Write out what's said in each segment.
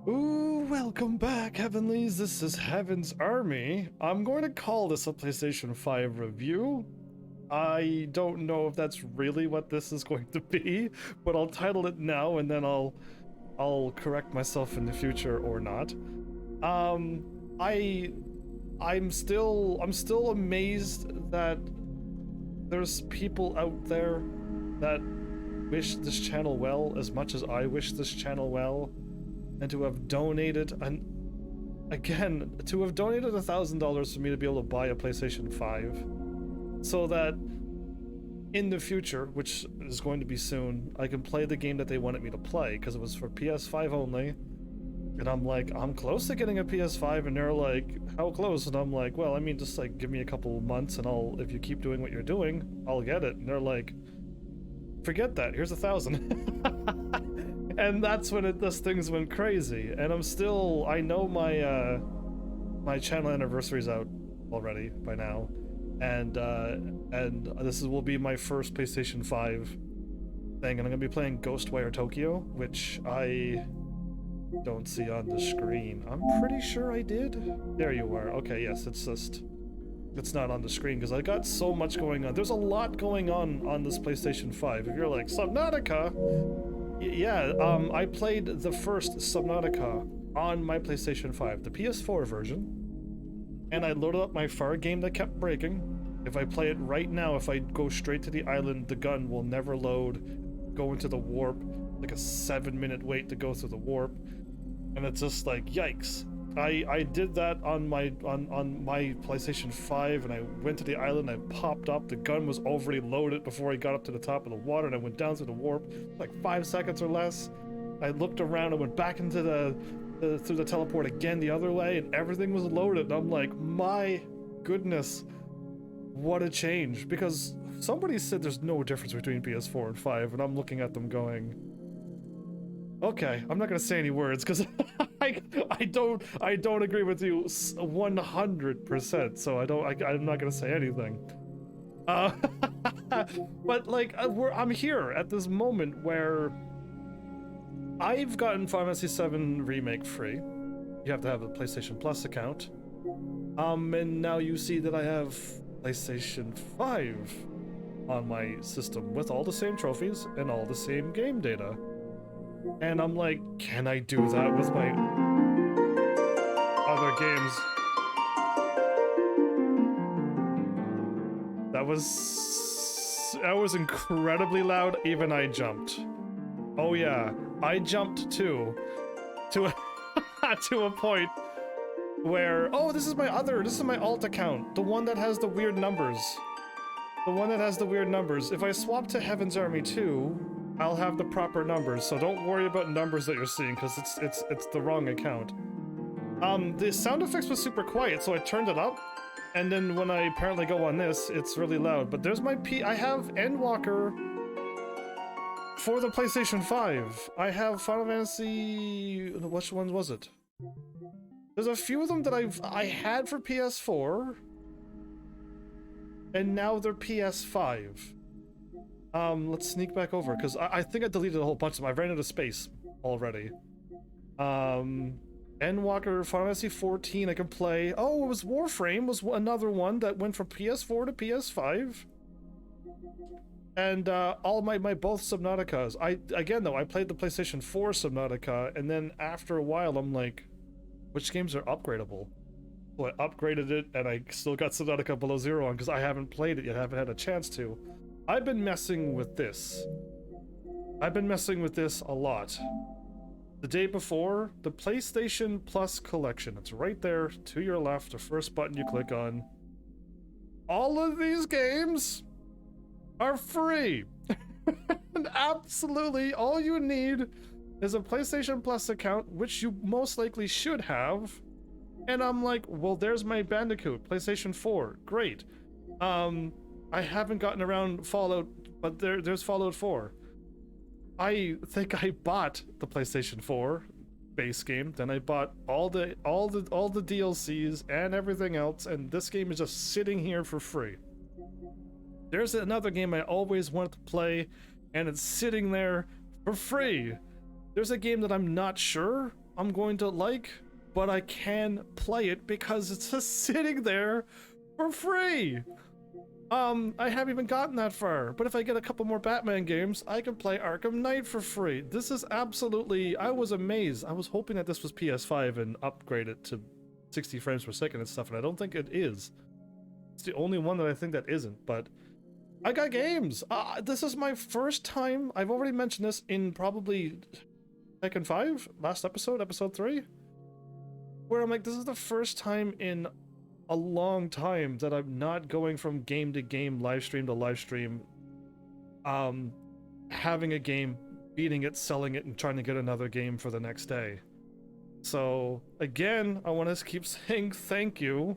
Ooh, welcome back, Heavenlies. This is Heaven's Army. I'm going to call this a PlayStation 5 review. I don't know if that's really what this is going to be, but I'll title it now and then I'll correct myself in the future or not. I'm still amazed that there's people out there that wish this channel well as much as I wish this channel well. And to have donated, to have donated $1,000 for me to be able to buy a PlayStation 5, so that in the future, which is going to be soon, I can play the game that they wanted me to play, because it was for PS5 only. And I'm like, I'm close to getting a PS5, and they're like, how close? And I'm like, well, I mean, just like give me a couple months, and if you keep doing what you're doing, I'll get it. And they're like, forget that, here's $1,000. And that's when those things went crazy. And I know my channel anniversary's out already by now, and this will be my first PlayStation 5 thing, and I'm gonna be playing Ghostwire Tokyo, which I don't see on the screen. I'm pretty sure I did. There you are. Okay, yes, it's not on the screen because I got so much going on. There's a lot going on this PlayStation 5. If you're like, Subnautica, yeah, I played the first Subnautica on my PlayStation 5, the PS4 version, and I loaded up my fire game that kept breaking. If I play it right now, if I go straight to the island, the gun will never load, go into the warp, like a 7-minute wait to go through the warp, and it's just like, yikes. I did that on my PlayStation 5, and I went to the island, I popped up, the gun was already loaded before I got up to the top of the water, and I went down through the warp, like 5 seconds or less. I looked around and went back into through the teleport again the other way, and everything was loaded, and I'm like, my goodness, what a change. Because somebody said there's no difference between PS4 and 5, and I'm looking at them going, okay, I'm not gonna say any words because I don't agree with you 100%. So I'm not gonna say anything. But like I'm here at this moment where I've gotten Final Fantasy VII Remake free. You have to have a PlayStation Plus account. And now you see that I have PlayStation 5 on my system with all the same trophies and all the same game data. And I'm like, can I do that with my other games? That was incredibly loud. Even I jumped. Oh yeah, I jumped too. To a point where, oh, this is my alt account, the one that has the weird numbers. If I swap to Heaven's Army 2, I'll have the proper numbers, so don't worry about numbers that you're seeing, because it's the wrong account. The sound effects was super quiet, so I turned it up, and then when I apparently go on this, it's really loud. But there's my I have Endwalker for the PlayStation 5. I have Final Fantasy... which one was it? There's a few of them that I had for PS4, and now they're PS5. Let's sneak back over, because I think I deleted a whole bunch of them. I ran out of space already. Endwalker, Final Fantasy 14 I can play. Oh, it was Warframe was another one that went from PS4 to PS5. And all my both Subnauticas. I played the PlayStation 4 Subnautica, and then after a while I'm like, which games are upgradable? So I upgraded it, and I still got Subnautica Below Zero on because I haven't played it yet, haven't had a chance to. I've been messing with this. A lot. The day before, the PlayStation Plus collection. It's right there to your left, the first button you click on. All of these games are free. And absolutely all you need is a PlayStation Plus account, which you most likely should have. And I'm like, well, there's my Bandicoot, PlayStation 4, great. I haven't gotten around Fallout, but there's Fallout 4. I think I bought the PlayStation 4 base game, then I bought all the DLCs and everything else, and this game is just sitting here for free. There's another game I always wanted to play, and it's sitting there for free. There's a game that I'm not sure I'm going to like, but I can play it because it's just sitting there for free. I haven't even gotten that far, but if I get a couple more Batman games, I can play Arkham Knight for free. This is absolutely, I was amazed. I was hoping that this was PS5 and upgrade it to 60 frames per second and stuff, and I don't think it is. It's the only one that I think that isn't, but I got games. This is my first time. I've already mentioned this in probably Tekken 5, last episode, episode 3, where I'm like, this is the first time in a long time that I'm not going from game to game, live stream to live stream, having a game, beating it, selling it, and trying to get another game for the next day. So again, I want to keep saying thank you,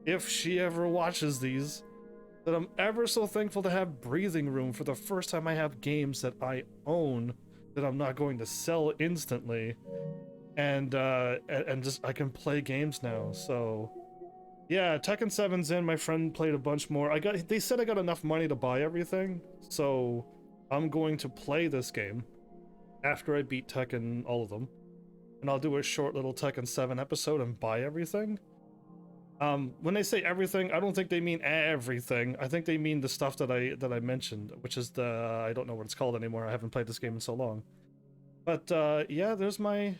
if she ever watches these, that I'm ever so thankful to have breathing room for the first time I have games that I own that I'm not going to sell instantly, and just I can play games now. So yeah, Tekken 7's in. My friend played a bunch more. They said I got enough money to buy everything, so I'm going to play this game after I beat Tekken, all of them, and I'll do a short little Tekken 7 episode and buy everything. When they say everything, I don't think they mean everything. I think they mean the stuff that I mentioned, which is the, I don't know what it's called anymore. I haven't played this game in so long. But yeah, there's my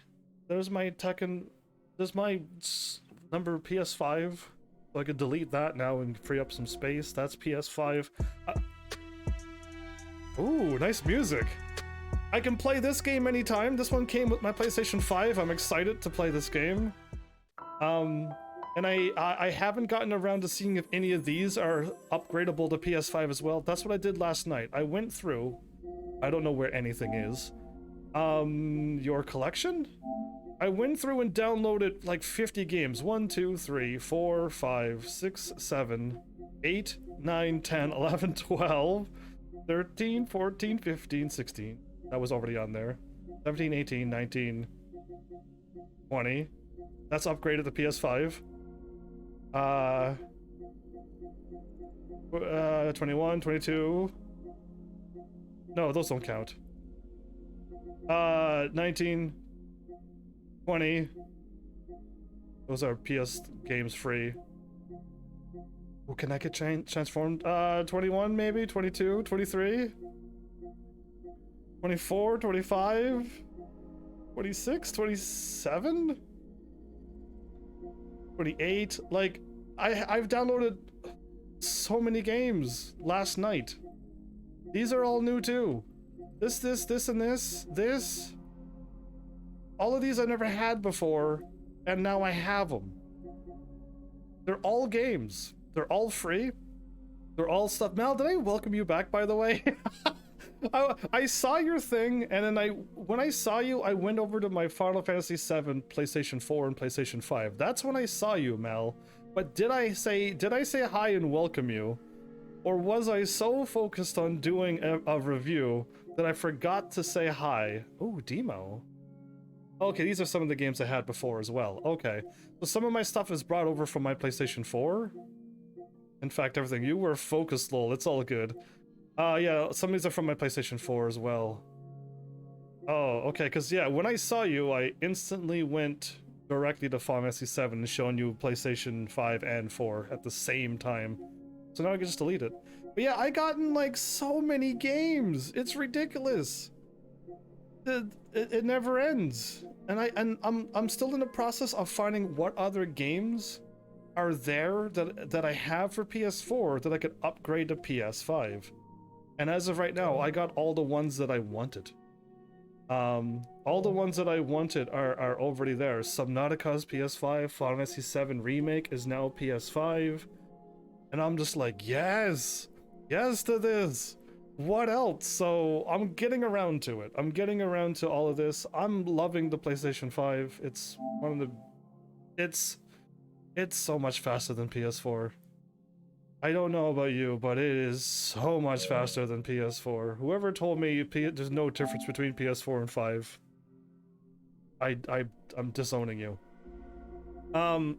Tekken, there's my number PS5. So I could delete that now and free up some space. That's PS5. Ooh, nice music. I can play this game anytime. This one came with my PlayStation 5. I'm excited to play this game. And I haven't gotten around to seeing if any of these are upgradable to PS5 as well. That's what I did last night. I went through. I don't know where anything is. Your collection? I went through and downloaded like 50 games. 1, 2, 3, 4, 5, 6, 7, 8, 9, 10, 11, 12, 13, 14, 15, 16. That was already on there. 17, 18, 19, 20. That's upgraded to PS5. 21, 22. No, those don't count. 19, 20. Those are PS games free. Oh, can I get transformed? 21 maybe? 22, 23? 24, 25? 26, 27? 28? Like, I've downloaded so many games last night. These are all new too. This, and this. All of these I never had before, and now I have them. They're all games. They're all free. They're all stuff. Mal, did I welcome you back, by the way? I saw your thing, and then when I saw you, I went over to my Final Fantasy VII, PlayStation 4, and PlayStation 5. That's when I saw you, Mal. But did I say hi and welcome you? Or was I so focused on doing a review that I forgot to say hi? Ooh, Demo. Okay, these are some of the games I had before as well. Okay, so some of my stuff is brought over from my PlayStation 4. In fact, everything. You were focused, lol. It's all good. Yeah, some of these are from my PlayStation 4 as well. Oh, okay, because yeah, when I saw you, I instantly went directly to Final Fantasy VII and showing you PlayStation 5 and 4 at the same time. So now I can just delete it. But yeah, I gotten like so many games. It's ridiculous. It never ends. And I'm still in the process of finding what other games are there that I have for PS4 that I could upgrade to PS5. And as of right now, I got all the ones that I wanted. All the ones that I wanted are already there. Subnautica's PS5, Final Fantasy VII Remake is now PS5. And I'm just like, yes! Yes to this! What else? So I'm getting around to it. I'm getting around to all of this. I'm loving the PlayStation 5. It's one of the... It's so much faster than PS4. I don't know about you, but it is so much faster than PS4. Whoever told me there's no difference between PS4 and 5, I'm disowning you.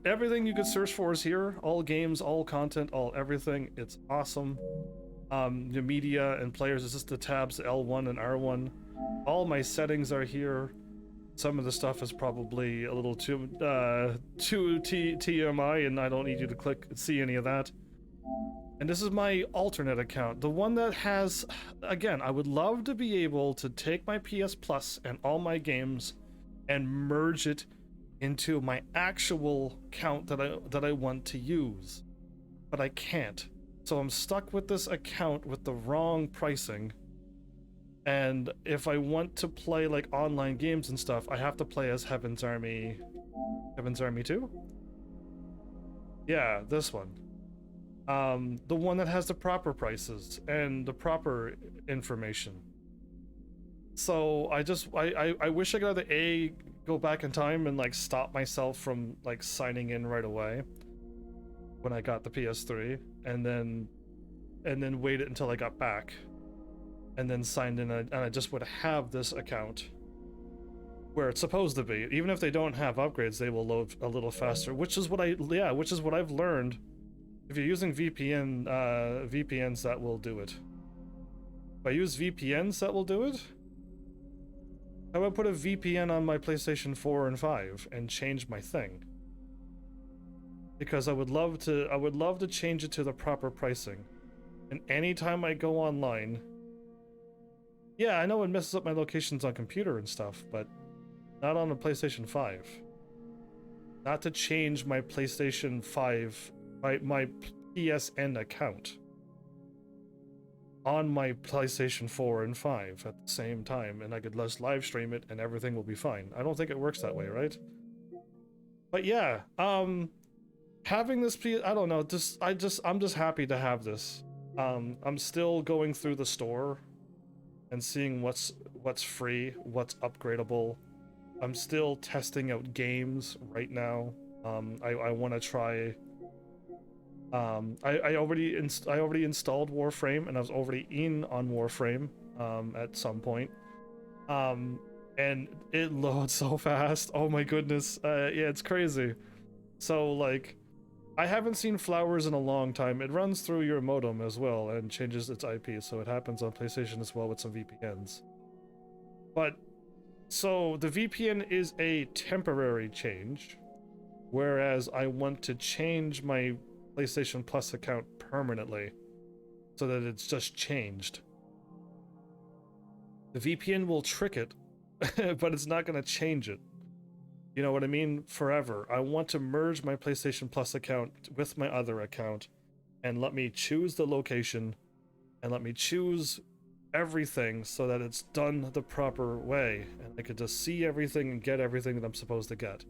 Everything you could search for is here. All games, all content, all everything. It's awesome. The media and players is just the tabs L1 and R1. All my settings are here. Some of the stuff is probably a little too TMI, and I don't need you to click see any of that. And this is my alternate account, the one that has, again, I would love to be able to take my PS Plus and all my games and merge it into my actual account that I want to use, but I can't. So I'm stuck with this account with the wrong pricing. And if I want to play like online games and stuff, I have to play as Heaven's Army 2? Yeah, this one. The one that has the proper prices and the proper information. So I wish I could either go back in time and like stop myself from like signing in right away when I got the PS3, and then waited until I got back and then signed in, and I just would have this account where it's supposed to be. Even if they don't have upgrades, they will load a little faster, which is what I've learned. If you're using VPNs, that will do it. If I use VPNs, that will do it. How about put a VPN on my PlayStation 4 and 5 and change my thing? Because I would love to change it to the proper pricing. And anytime I go online, yeah, I know it messes up my locations on computer and stuff, but not on the PlayStation 5. Not to change my PlayStation 5, my PSN account on my PlayStation 4 and 5 at the same time, and I could just live stream it and everything will be fine. I don't think it works that way, right? But yeah, having this I don't know, I'm just happy to have this. I'm still going through the store and seeing what's free, what's upgradable. I'm still testing out games right now. I want to try. I already installed Warframe, and I was already in on Warframe at some point. And it loads so fast. Oh my goodness. Yeah, it's crazy. So like, I haven't seen Flowers in a long time. It runs through your modem as well and changes its IP, so it happens on PlayStation as well with some VPNs. But, so the VPN is a temporary change, whereas I want to change my PlayStation Plus account permanently, so that it's just changed. The VPN will trick it, but it's not going to change it. You know what I mean? Forever. I want to merge my PlayStation Plus account with my other account and let me choose the location and let me choose everything so that it's done the proper way and I could just see everything and get everything that I'm supposed to get.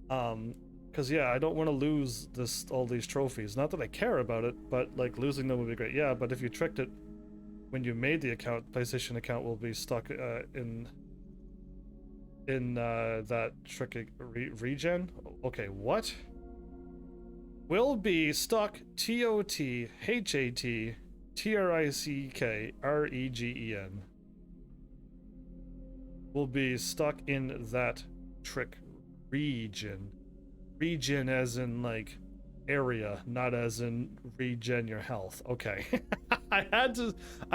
Because yeah, I don't want to lose all these trophies. Not that I care about it, but like losing them would be great. Yeah, but if you tricked it when you made the account, PlayStation account will be stuck in that tricky regen. Okay, what? Will be stuck TOTHATTRICKREGEN. Will be stuck in that trick region. Region as in like area, not as in regen your health. Okay. I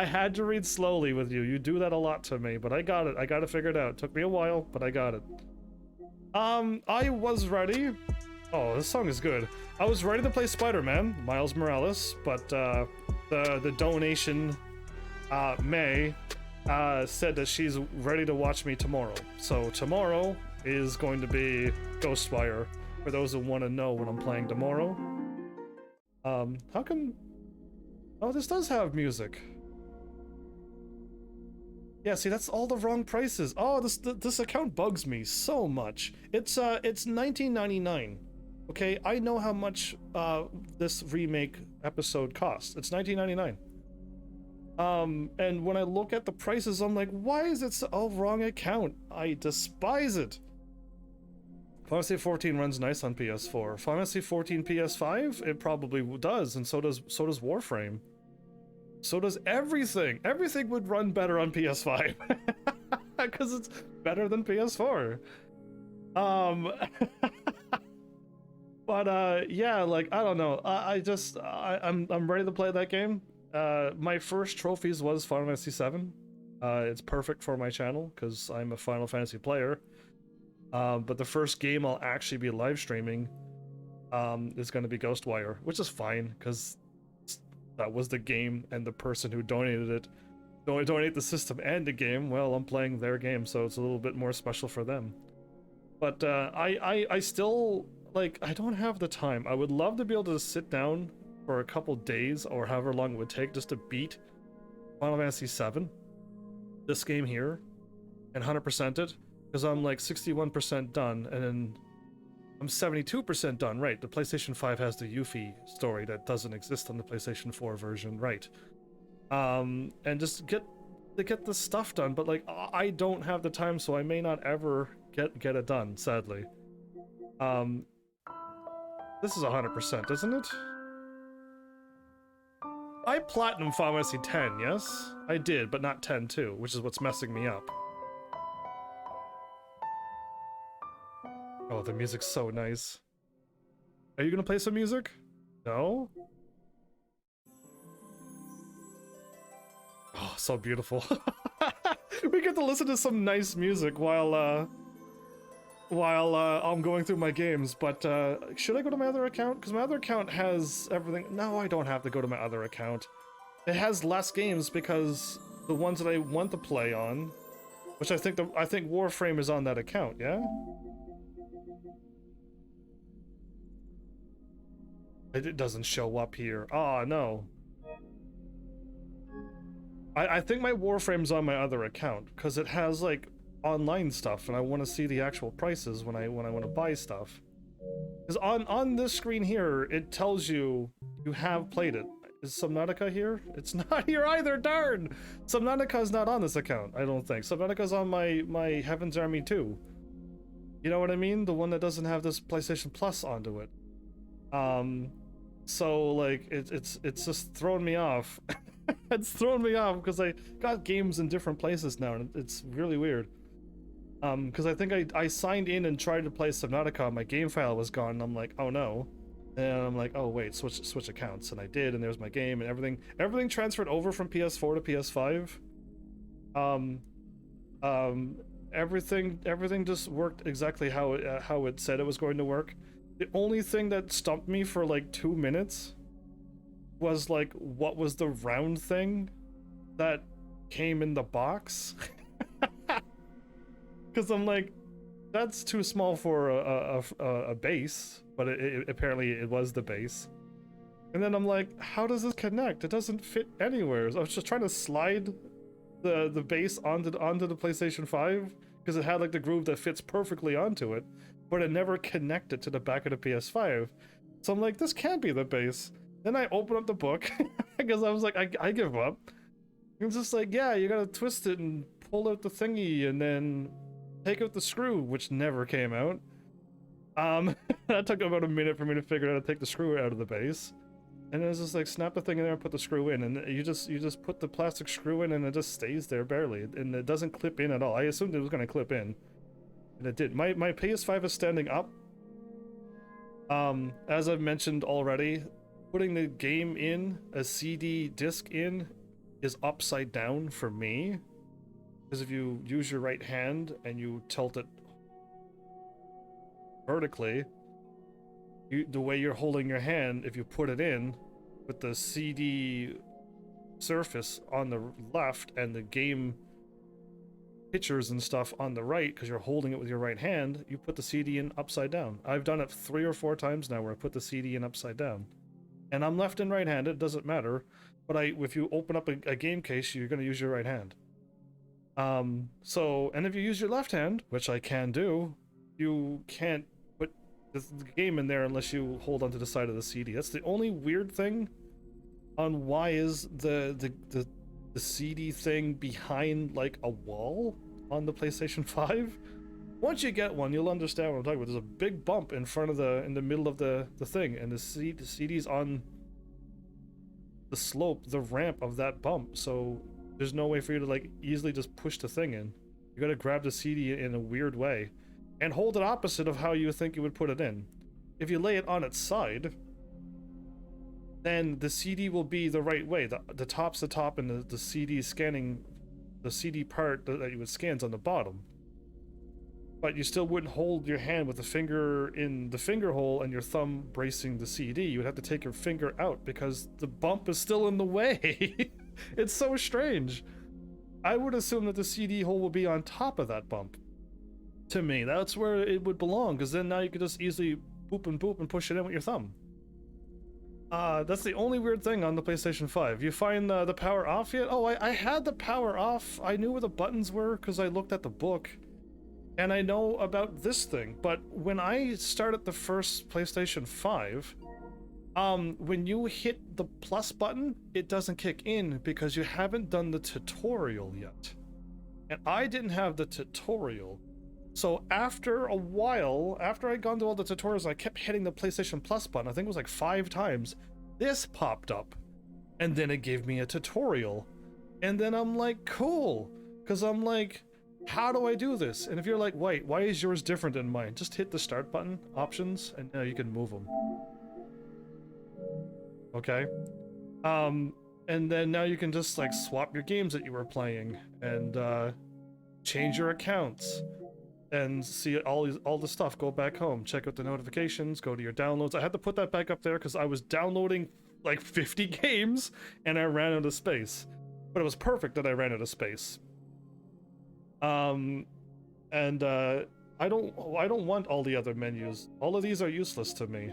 had to read slowly with you. You do that a lot to me, but I got it. I got it figured out. It took me a while, but I got it. I was ready. Oh, this song is good. I was ready to play Spider-Man, Miles Morales, but the donation May said that she's ready to watch me tomorrow. So tomorrow is going to be Ghostwire, for those who want to know what I'm playing tomorrow. How come... Oh, this does have music. Yeah, see, that's all the wrong prices. Oh, this account bugs me so much. It's $19.99. Okay, I know how much this remake episode costs. It's $19.99. And when I look at the prices, I'm like, why is it so wrong account? I despise it. Final Fantasy 14 runs nice on PS4. Final Fantasy 14 PS5, it probably does, and so does Warframe. So does everything. Everything would run better on PS5 because it's better than PS4. But yeah, like I don't know. I'm ready to play that game. My first trophies was Final Fantasy 7. It's perfect for my channel because I'm a Final Fantasy player. But the first game I'll actually be live streaming is going to be Ghostwire, which is fine because that was the game, and the person who donated it donate the system and the game. Well, I'm playing their game, so it's a little bit more special for them. But I still, like, I don't have the time. I would love to be able to sit down for a couple days or however long it would take just to beat Final Fantasy VII, this game here, and 100% it, because I'm like 61% done, and then I'm 72% done, right? The PlayStation 5 has the Yuffie story that doesn't exist on the PlayStation 4 version, right? And just get the stuff done, but like I don't have the time, so I may not ever get it done, sadly. This is 100%, isn't it? I platinum Final Fantasy 10, yes? I did, but not 10 too, which is what's messing me up. Oh, the music's so nice. Are you gonna play some music? No? Oh, so beautiful. We get to listen to some nice music while I'm going through my games, but should I go to my other account? Because my other account has everything. No, I don't have to go to my other account. It has less games because the ones that I want to play on, which I think Warframe is on that account, yeah? It doesn't show up here. Oh, no. I think my Warframe's on my other account because it has like online stuff, and I want to see the actual prices when I want to buy stuff. Because on this screen here, it tells you have played it. Is Subnautica here? It's not here either. Darn! Subnautica's not on this account, I don't think. Subnautica's on my Heaven's Army 2. You know what I mean? The one that doesn't have this PlayStation Plus onto it. So like it's just thrown me off. It's thrown me off because I got games in different places now, and it's really weird. Because I think I signed in and tried to play Subnautica, my game file was gone, and I'm like, oh no. And I'm like, oh wait, switch accounts, and I did, and there's my game, and everything transferred over from PS4 to PS5. Everything just worked exactly how it said it was going to work. The only thing that stumped me for like 2 minutes was like, what was the round thing that came in the box? Because I'm like, that's too small for a base, but apparently it was the base. And then I'm like, how does this connect? It doesn't fit anywhere. So I was just trying to slide the base onto the PlayStation 5 because it had like the groove that fits perfectly onto it, but it never connected to the back of the PS5. So I'm like, this can't be the base. Then I open up the book because I was like, I give up. It's just like, yeah, you gotta twist it and pull out the thingy and then take out the screw, which never came out. That took about a minute for me to figure out how to take the screw out of the base. And it was just like, snap the thing in there and put the screw in, and you just put the plastic screw in and it just stays there barely, and it doesn't clip in at all. I assumed it was gonna clip in, and it did. My PS5 is standing up. As I've mentioned already, putting the game in, a CD disc in, is upside down for me. Because if you use your right hand and you tilt it vertically, the way you're holding your hand, if you put it in with the CD surface on the left and the game pictures and stuff on the right, because you're holding it with your right hand, you put the CD in upside down. I've done it 3 or 4 times now where I put the CD in upside down. And I'm left and right-handed, it doesn't matter. But if you open up a game case, you're going to use your right hand. And if you use your left hand, which I can do, you can't put the game in there unless you hold onto the side of the CD. That's the only weird thing on why is the CD thing behind like a wall on the PlayStation 5. Once you get one, you'll understand what I'm talking about. There's a big bump in front of in the middle of the thing, and the CD's on the slope, the ramp of that bump, so there's no way for you to like easily just push the thing in. You gotta grab the CD in a weird way and hold it opposite of how you think you would put it in. If you lay it on its side, then the CD will be the right way. The top's the top, and the CD scanning the CD part that you would scan's on the bottom. But you still wouldn't hold your hand with the finger in the finger hole and your thumb bracing the CD. You would have to take your finger out because the bump is still in the way. It's so strange. I would assume that the CD hole would be on top of that bump. To me, that's where it would belong, because then now you could just easily boop and push it in with your thumb. That's the only weird thing on the PlayStation 5. You find the power off yet? Oh, I had the power off. I knew where the buttons were because I looked at the book. And I know about this thing, but when I started the first PlayStation 5, when you hit the plus button, it doesn't kick in because you haven't done the tutorial yet. And I didn't have the tutorial. So after a while, after I'd gone through all the tutorials, I kept hitting the PlayStation Plus button. I think it was like 5 times. This popped up. And then it gave me a tutorial. And then I'm like, cool. Because I'm like, how do I do this? And if you're like, wait, why is yours different than mine? Just hit the start button, options, and now you can move them. Okay. And then now you can just like swap your games that you were playing and change your accounts and see all the stuff. Go back home, check out the notifications, go to your downloads. I had to put that back up there because I was downloading like 50 games and I ran out of space. But it was perfect that I ran out of space. I don't want all the other menus. All of these are useless to me.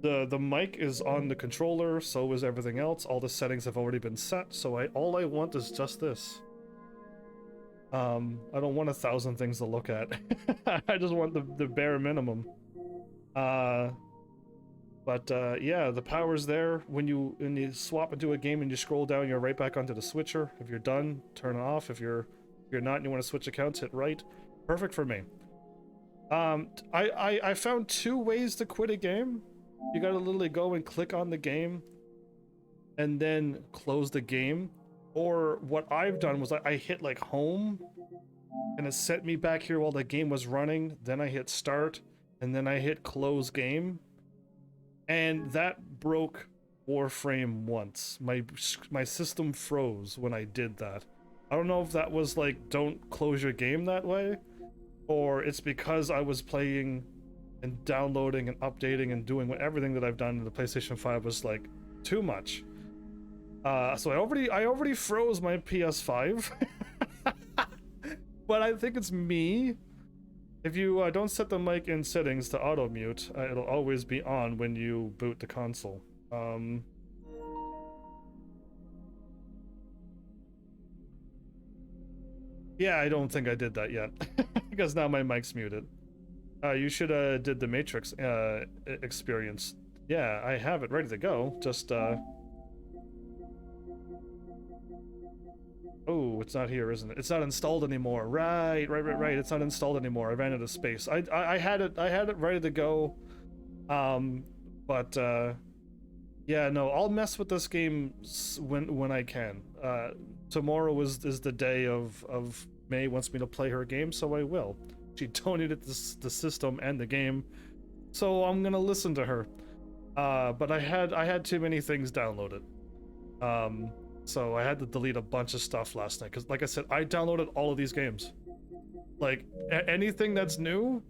The mic is on the controller, so is everything else. All the settings have already been set, so all I want is just this. I don't want 1,000 things to look at. I just want the bare minimum. Yeah, the power's there. When you swap into a game and you scroll down, you're right back onto the switcher. If you're done, turn it off. If you're not and you want to switch accounts, hit right. Perfect for me. I found 2 ways to quit a game. You gotta literally go and click on the game and then close the game. Or what I've done was I hit like home and it set me back here while the game was running. Then I hit start and then I hit close game. And that broke Warframe once. My system froze when I did that. I don't know if that was like, don't close your game that way, or it's because I was playing and downloading and updating and doing everything that I've done in the PlayStation 5 was like too much. So I already froze my PS5. But I think it's me. If you don't set the mic in settings to auto mute, it'll always be on when you boot the console. Yeah, I don't think I did that yet because now my mic's muted. You should did the Matrix experience. Yeah, I have it ready to go. Just oh, it's not here, isn't it? It's not installed anymore. Right. It's not installed anymore. I ran out of space. I had it ready to go. Yeah, no, I'll mess with this game when I can. Tomorrow is the day of May wants me to play her game, so I will. She donated the system and the game, so I'm gonna listen to her. But I had too many things downloaded. So I had to delete a bunch of stuff last night because, like I said, I downloaded all of these games. Like anything that's new,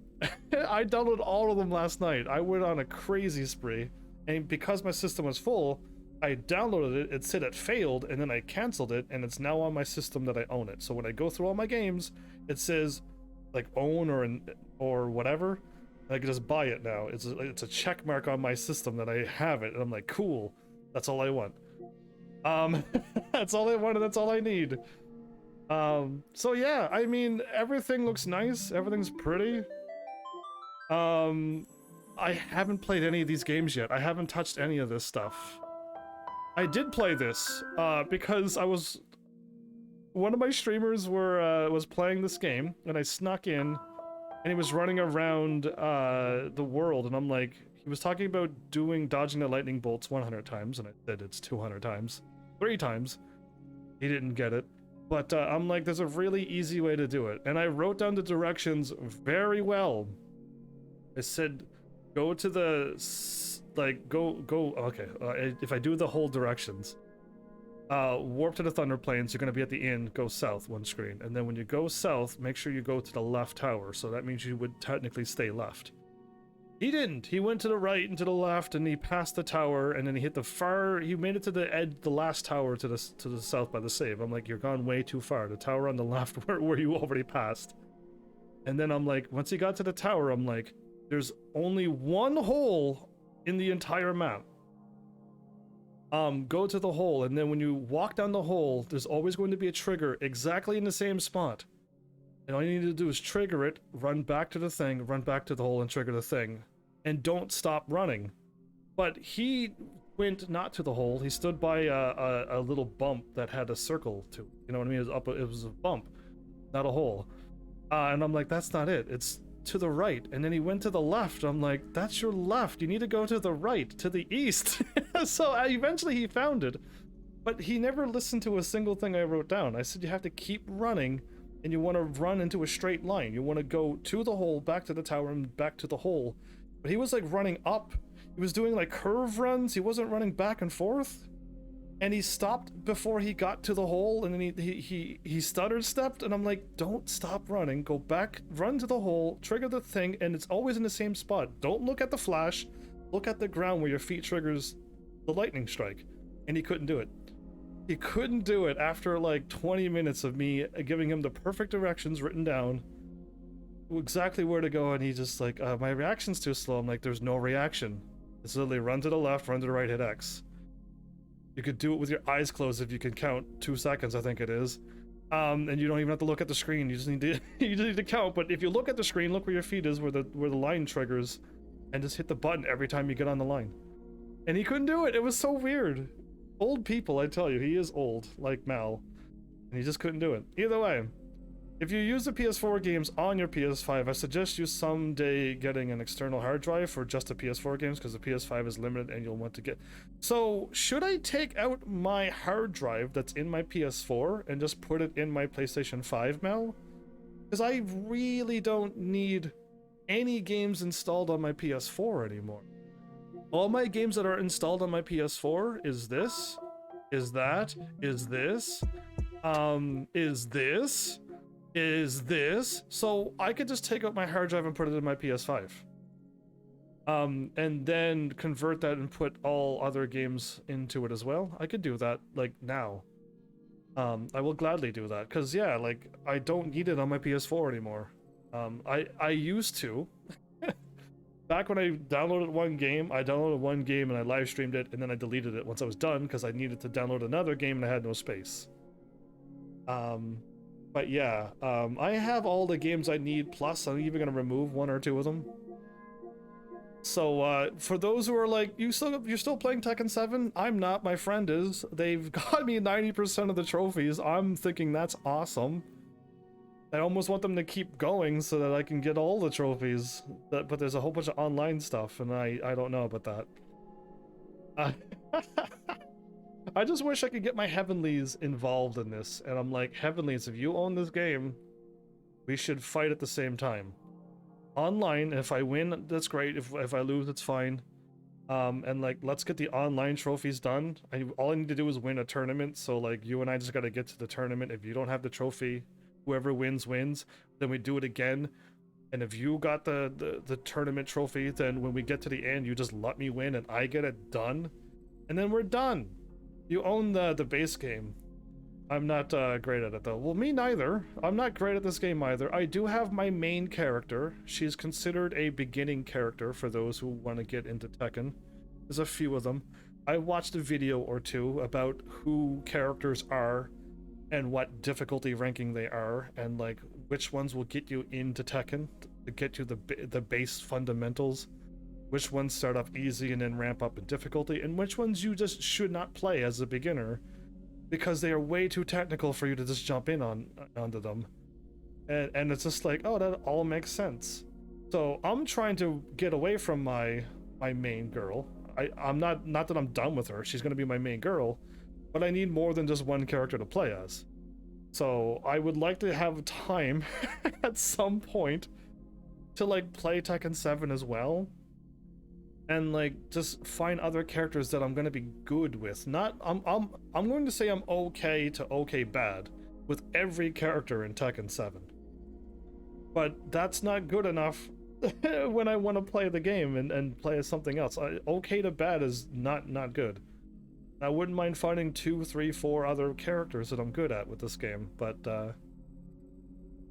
I downloaded all of them last night. I went on a crazy spree, and because my system was full, I downloaded it. It said it failed, and then I canceled it, and it's now on my system that I own it. So when I go through all my games, it says like own or whatever. I can just buy it now. It's a check mark on my system that I have it, and I'm like, cool. That's all I want. That's all I want, and that's all I need. So yeah, I mean, everything looks nice. Everything's pretty. I haven't played any of these games yet. I haven't touched any of this stuff. I did play this, because one of my streamers was playing this game, and I snuck in, and he was running around, the world, and I'm like, he was talking about dodging the lightning bolts 100 times, and I said it's 200 times. 3 times. He didn't get it. But, I'm like, there's a really easy way to do it, and I wrote down the directions very well. I said, go to the, okay, if I do the whole directions, Warp to the Thunder Plains, you're going to be at the inn, go south one screen. And then when you go south, make sure you go to the left tower. So that means you would technically stay left. He didn't. He went to the right and to the left, and he passed the tower, and then he hit he made it to the edge, the last tower to the south by the save. I'm like, you're gone way too far. The tower on the left where you already passed. And then I'm like, once he got to the tower, I'm like, there's only one hole in the entire map. Go to the hole, and then when you walk down the hole, there's always going to be a trigger exactly in the same spot. And all you need to do is trigger it, run back to the thing, run back to the hole, and trigger the thing. And don't stop running. But he went not to the hole, he stood by a little bump that had a circle to it. You know what I mean? It was a bump, not a hole. And I'm like, that's not it. It's to the right. And then he went to the left. I'm like, that's your left. You need to go to the right, to the east. So eventually he found it. But he never listened to a single thing I wrote down. I said, you have to keep running, and you want to run into a straight line. You want to go to the hole, back to the tower, and back to the hole. But he was like running up. He was doing like curve runs. He wasn't running back and forth. And he stopped before he got to the hole, and then he stuttered stepped, and I'm like, don't stop running, go back, run to the hole, trigger the thing, and it's always in the same spot. Don't look at the flash, look at the ground where your feet triggers the lightning strike. And he couldn't do it. He couldn't do it after like 20 minutes of me giving him the perfect directions written down, exactly where to go, and he just like, my reaction's too slow. I'm like, there's no reaction. It's literally run to the left, run to the right, hit X. You could do it with your eyes closed if you can count 2 seconds, I think it is. And you don't even have to look at the screen. You just need to you just need to count. But if you look at the screen, look where your feet is, where the line triggers, and just hit the button every time you get on the line. And he couldn't do it. It was so weird. Old people, I tell you, he is old, like Mal, and he just couldn't do it. Either way, if you use the PS4 games on your PS5, I suggest you someday getting an external hard drive for just the PS4 games, because the PS5 is limited and you'll want to get... So, should I take out my hard drive that's in my PS4 and just put it in my PlayStation 5, Mel? Because I really don't need any games installed on my PS4 anymore. All my games that are installed on my PS4 is this, is that, is this, is this, so I could just take out my hard drive and put it in my PS5. And then convert that and put all other games into it as well. I could do that, like, now. I will gladly do that, because, yeah, like, I don't need it on my PS4 anymore. I used to. Back when I downloaded one game, and I live streamed it, and then I deleted it once I was done, because I needed to download another game and I had no space. But yeah, I have all the games I need, plus I'm even going to remove 1 or 2 of them. So, for those who are like, you're still playing Tekken 7? I'm not, my friend is. They've got me 90% of the trophies. I'm thinking that's awesome. I almost want them to keep going so that I can get all the trophies. But there's a whole bunch of online stuff, and I don't know about that. I just wish I could get my Heavenlies involved in this, and I'm like, Heavenlies, if you own this game, we should fight at the same time. Online, if I win, that's great. If I lose, it's fine. And like, let's get the online trophies done. All I need to do is win a tournament, so like, you and I just gotta get to the tournament. If you don't have the trophy, whoever wins, wins. Then we do it again. And if you got the tournament trophy, then when we get to the end, you just let me win and I get it done. And then we're done. You own the base game. I'm not great at it though. Well, me neither. I'm not great at this game either. I do have my main character. She's considered a beginning character for those who want to get into Tekken. There's a few of them. I watched a video or 2 about who characters are and what difficulty ranking they are, and like which ones will get you into Tekken, to get you the base fundamentals, which ones start off easy and then ramp up in difficulty, and which ones you just should not play as a beginner because they are way too technical for you to just jump in onto them. And it's just like, oh, that all makes sense. So I'm trying to get away from my main girl. I'm not that I'm done with her. She's going to be my main girl, but I need more than just one character to play as. So I would like to have time at some point to like play Tekken 7 as well. and like just find other characters that I'm gonna be good with. Not I'm going to say I'm okay to okay bad with every character in Tekken 7. But that's not good enough when I want to play the game and play as something else. Okay to bad is not good. I wouldn't mind finding 2, 3, 4 other characters that I'm good at with this game, but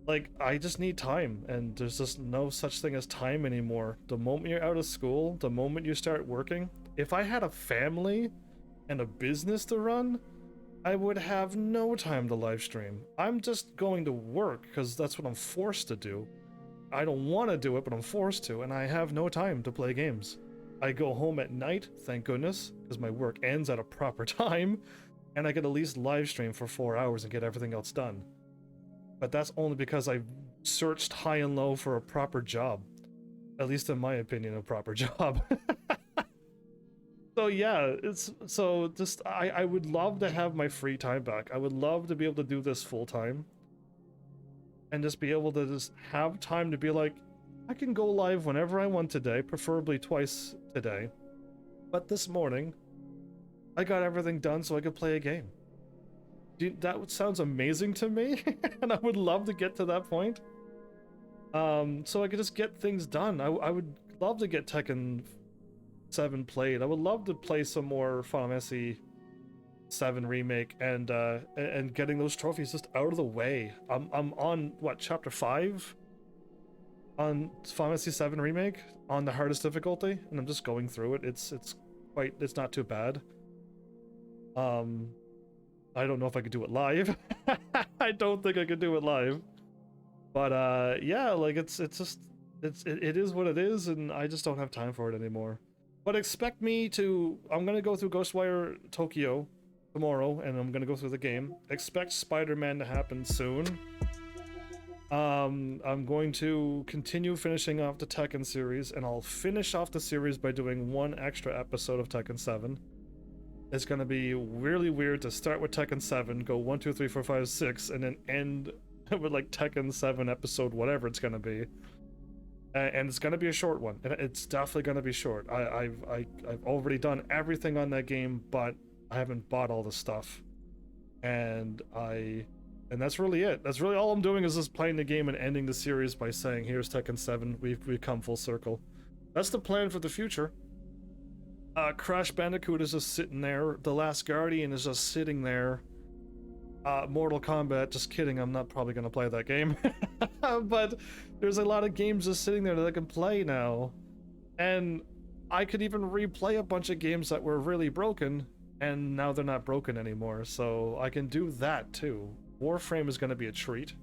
like, I just need time, and there's just no such thing as time anymore. The moment you're out of school, the moment you start working, if I had a family and a business to run, I would have no time to live stream. I'm just going to work because that's what I'm forced to do. I don't want to do it, but I'm forced to, and I have no time to play games. I go home at night, thank goodness, because my work ends at a proper time, and I can at least live stream for 4 hours and get everything else done. But that's only because I've searched high and low for a proper job. At least in my opinion, a proper job. So yeah, I would love to have my free time back. I would love to be able to do this full time. And just be able to just have time to be like, I can go live whenever I want today, preferably twice today. But this morning, I got everything done so I could play a game. That sounds amazing to me, and I would love to get to that point. So I could just get things done. I would love to get Tekken 7 played. I would love to play some more Final Fantasy 7 remake and getting those trophies just out of the way. I'm on what, chapter 5 on Final Fantasy 7 remake on the hardest difficulty, and I'm just going through it. It's not too bad. I don't know if I could do it live. I don't think I could do it live. But yeah, like it is what it is, and I just don't have time for it anymore. But expect me to. I'm gonna go through Ghostwire Tokyo tomorrow, and I'm gonna go through the game. Expect Spider-Man to happen soon. I'm going to continue finishing off the Tekken series, and I'll finish off the series by doing one extra episode of Tekken 7. It's gonna be really weird to start with Tekken 7, go 1, 2, 3, 4, 5, 6, and then end with like Tekken 7 episode whatever it's gonna be. And it's gonna be a short one. It's definitely gonna be short. I've already done everything on that game, but I haven't bought all the stuff. And that's really it. That's really all I'm doing, is just playing the game and ending the series by saying, here's Tekken 7, we've come full circle. That's the plan for the future. Crash Bandicoot is just sitting there. The Last Guardian is just sitting there. Mortal Kombat, just kidding, I'm not probably gonna play that game. But there's a lot of games just sitting there that I can play now. And I could even replay a bunch of games that were really broken, and now they're not broken anymore, so I can do that too. Warframe is gonna be a treat.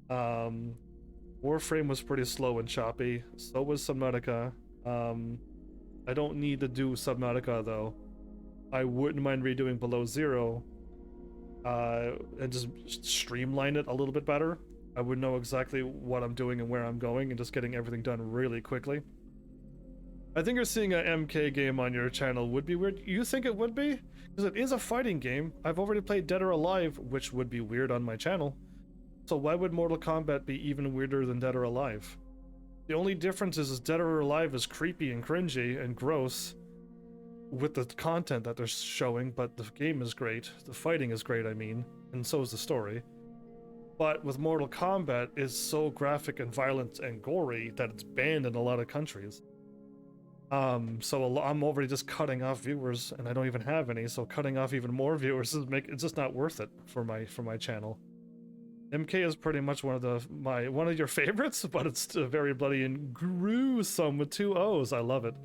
Warframe was pretty slow and choppy, so was Subnautica. I don't need to do Subnautica though. I wouldn't mind redoing Below Zero, and just streamline it a little bit better. I would know exactly what I'm doing and where I'm going, and just getting everything done really quickly. I think you're seeing a MK game on your channel would be weird. You think it would be? Because it is a fighting game. I've already played Dead or Alive, which would be weird on my channel. So why would Mortal Kombat be even weirder than Dead or Alive? The only difference is Dead or Alive is creepy and cringy and gross with the content that they're showing, but the game is great. The fighting is great, I mean, and so is the story. But with Mortal Kombat, it's so graphic and violent and gory that it's banned in a lot of countries. So I'm already just cutting off viewers, and I don't even have any, so cutting off even more viewers it's just not worth it for my channel. MK is pretty much one of your favorites, but it's very bloody and gruesome with 2 O's. I love it.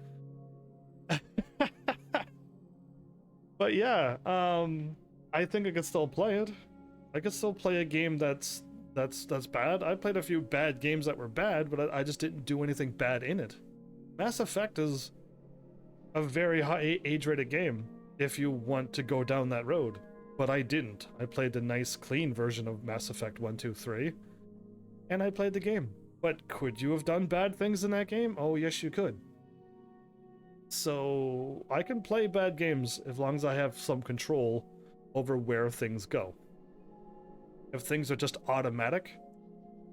But yeah, I think I could still play it. I could still play a game that's bad. I played a few bad games that were bad, but I just didn't do anything bad in it. Mass Effect is a very high age-rated game if you want to go down that road. But I didn't. I played the nice, clean version of Mass Effect 1, 2, 3. And I played the game. But could you have done bad things in that game? Oh, yes, you could. So I can play bad games as long as I have some control over where things go. If things are just automatic,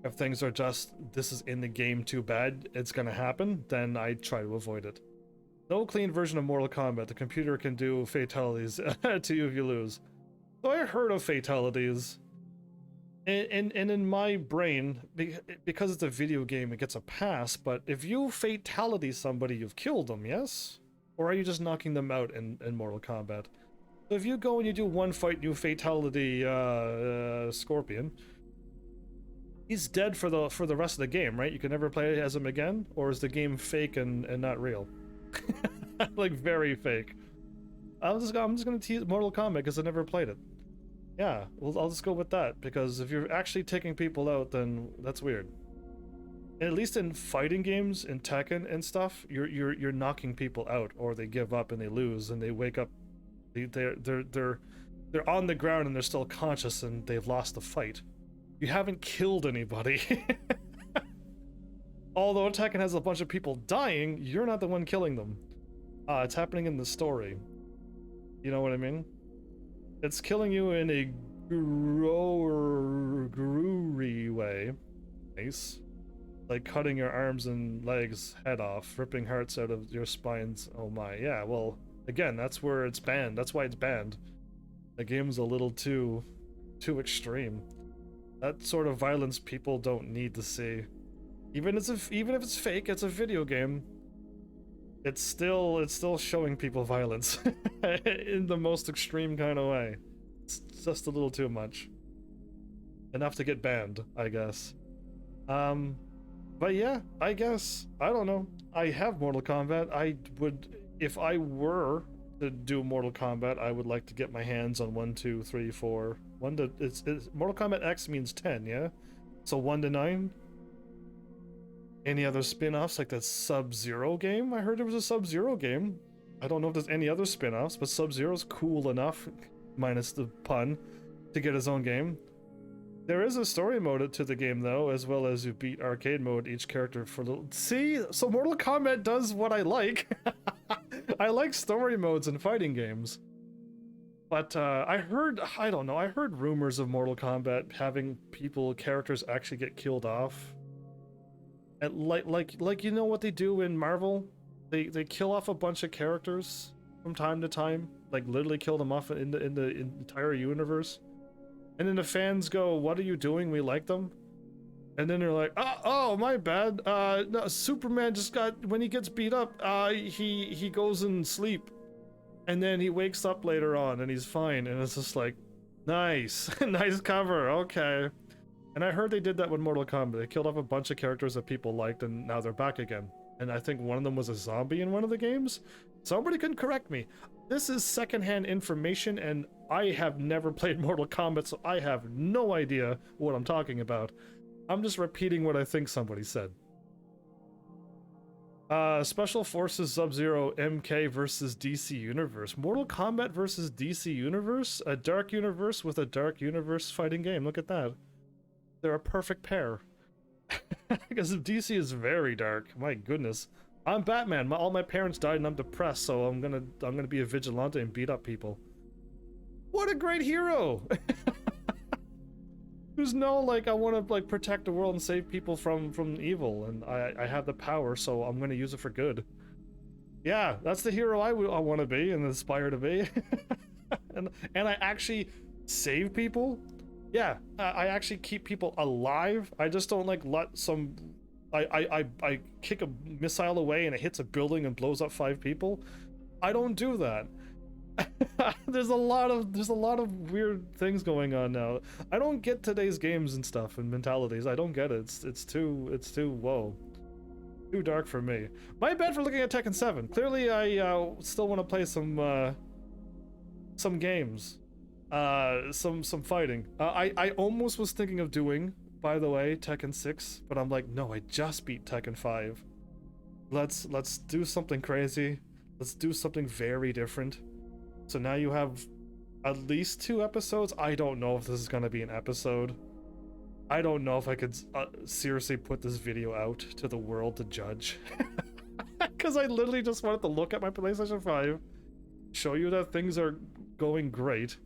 if things are just, this is in the game too bad, it's gonna happen, then I try to avoid it. No clean version of Mortal Kombat. The computer can do fatalities to you if you lose. So I heard of fatalities. And in my brain, because it's a video game, it gets a pass, but if you fatality somebody, you've killed them, yes? Or are you just knocking them out in Mortal Kombat? So if you go and you do one fight and you fatality Scorpion, he's dead for the rest of the game, right? You can never play as him again? Or is the game fake and not real? Like, very fake. I'm just gonna tease Mortal Kombat because I never played it. Yeah, well, I'll just go with that, because if you're actually taking people out, then that's weird. And at least in fighting games, in Tekken and stuff, you're knocking people out, or they give up and they lose and they wake up. They're on the ground and they're still conscious and they've lost the fight. You haven't killed anybody. Although Tekken has a bunch of people dying, you're not the one killing them. It's happening in the story. You know what I mean? It's killing you in a gruery way. Nice. Like cutting your arms and legs head off, ripping hearts out of your spines. Oh my, yeah, well, again, that's where it's banned. That's why it's banned. The game's a little too extreme. That sort of violence people don't need to see. Even if it's fake, it's a video game. It's still showing people violence in the most extreme kind of way. It's just a little too much. Enough to get banned, I guess. But yeah, I guess, I don't know. I have Mortal Kombat. I would, if I were to do Mortal Kombat, I would like to get my hands on 1, 2, 3, 4. It's Mortal Kombat X means 10, yeah? So 1 to 9. Any other spin-offs like that Sub-Zero game? I heard there was a Sub-Zero game. I don't know if there's any other spin-offs, but Sub-Zero's cool enough, minus the pun, to get his own game. There is a story mode to the game, though, as well as you beat arcade mode each character for a little... See? So Mortal Kombat does what I like. I like story modes in fighting games. But I heard rumors of Mortal Kombat having characters actually get killed off. And like you know what they do in Marvel? They kill off a bunch of characters from time to time, like literally kill them off in the entire universe. And then the fans go, "What are you doing? We like them." And then they're like, "Oh, my bad. No, Superman just got, when he gets beat up, he goes and sleep, and then he wakes up later on and he's fine." And it's just like, nice, nice cover, okay. And I heard they did that with Mortal Kombat. They killed off a bunch of characters that people liked, and now they're back again. And I think one of them was a zombie in one of the games. Somebody can correct me. This is secondhand information, and I have never played Mortal Kombat, so I have no idea what I'm talking about. I'm just repeating what I think somebody said. Special Forces Sub-Zero MK versus DC Universe. Mortal Kombat versus DC Universe? A dark universe with a dark universe fighting game. Look at that. They're a perfect pair. Because DC is very dark. My goodness. I'm Batman. All my parents died and I'm depressed, so I'm gonna be a vigilante and beat up people. What a great hero! There's no, like, I want to, like, protect the world and save people from evil, and I have the power, so I'm gonna use it for good. Yeah, that's the hero I want to be and aspire to be. and I actually save people. Yeah, I actually keep people alive. I just don't, like, let some... I kick a missile away and it hits a building and blows up 5 people. I don't do that. There's a lot of weird things going on now. I don't get today's games and stuff and mentalities. I don't get it. It's too whoa. Too dark for me. My bad for looking at Tekken 7. Clearly I still want to play some games. Some fighting. I almost was thinking of doing, by the way, Tekken 6, but I'm like, no, I just beat Tekken 5. Let's do something crazy. Let's do something very different. So now you have at least 2 episodes. I don't know if this is gonna be an episode. I don't know if I could seriously put this video out to the world to judge. Because I literally just wanted to look at my PlayStation 5, show you that things are going great,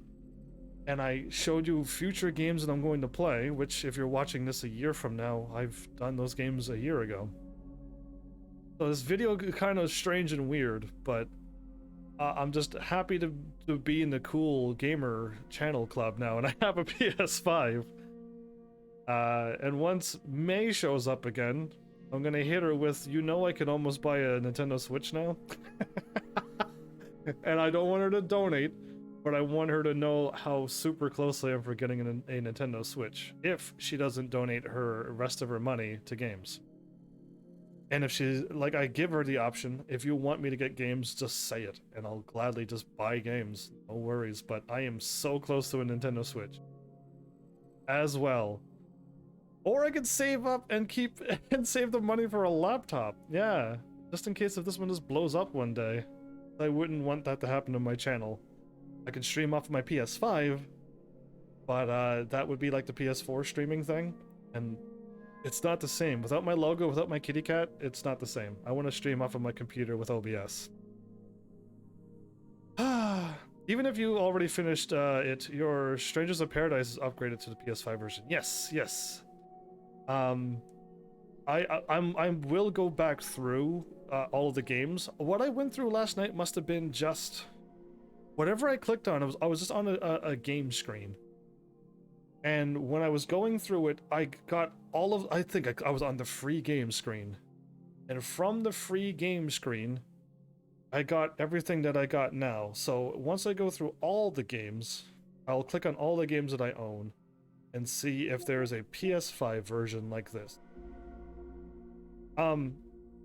and I showed you future games that I'm going to play, which if you're watching this a year from now, I've done those games a year ago. So this video kind of strange and weird, but I'm just happy to be in the cool gamer channel club now, and I have a PS5. And once May shows up again, I'm gonna hit her with, you know, I can almost buy a Nintendo Switch now. And I don't want her to donate, but I want her to know how super close I am for getting a Nintendo Switch, if she doesn't donate her rest of her money to games. And if she's like, I give her the option, if you want me to get games, just say it, and I'll gladly just buy games, no worries. But I am so close to a Nintendo Switch as well. Or I could save up and keep and save the money for a laptop. Yeah, just in case if this one just blows up one day. I wouldn't want that to happen to my channel. I can stream off of my PS5, but that would be like the PS4 streaming thing, and it's not the same. Without my logo, without my kitty cat, it's not the same. I want to stream off of my computer with OBS. Even if you already finished it, your Strangers of Paradise is upgraded to the PS5 version. Yes, yes. I will go back through all of the games. What I went through last night must have been just whatever I clicked on. I was just on a game screen, and when I was going through it, I got all of. I think I was on the free game screen, and from the free game screen, I got everything that I got now. So once I go through all the games, I'll click on all the games that I own, and see if there is a PS5 version like this.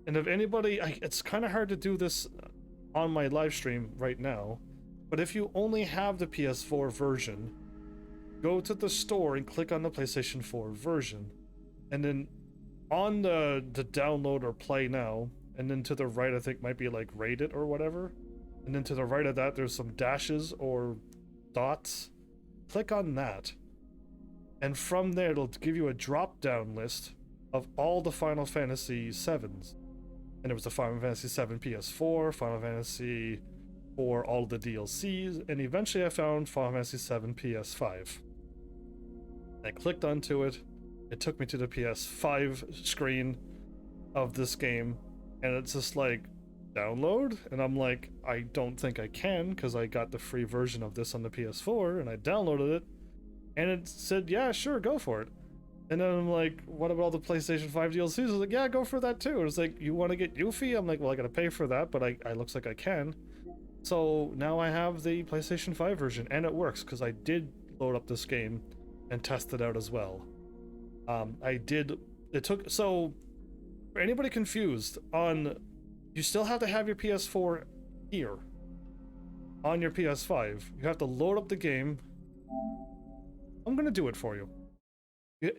And if anybody, it's kind of hard to do this on my live stream right now, but if you only have the PS4 version, go to the store and click on the PlayStation 4 version, and then on the download or play now, and then to the right I think might be like rate it or whatever, and then to the right of that there's some dashes or dots. Click on that, and from there it'll give you a drop down list of all the Final Fantasy 7s. And it was the Final Fantasy 7 PS4, Final Fantasy 4 all of the DLCs, and eventually I found Final Fantasy 7 PS5. I clicked onto it, it took me to the PS5 screen of this game, and it's just like, download? And I'm like, I don't think I can, because I got the free version of this on the PS4, and I downloaded it, and it said, yeah, sure, go for it. And then I'm like, what about all the PlayStation 5 DLCs? I was like, yeah, go for that too. And it's like, you want to get Yuffie? I'm like, well, I gotta pay for that, but I looks like I can. So now I have the PlayStation 5 version, and it works, because I did load up this game and test it out as well. So, for anybody confused on, you still have to have your PS4 here, on your PS5. You have to load up the game. I'm gonna do it for you.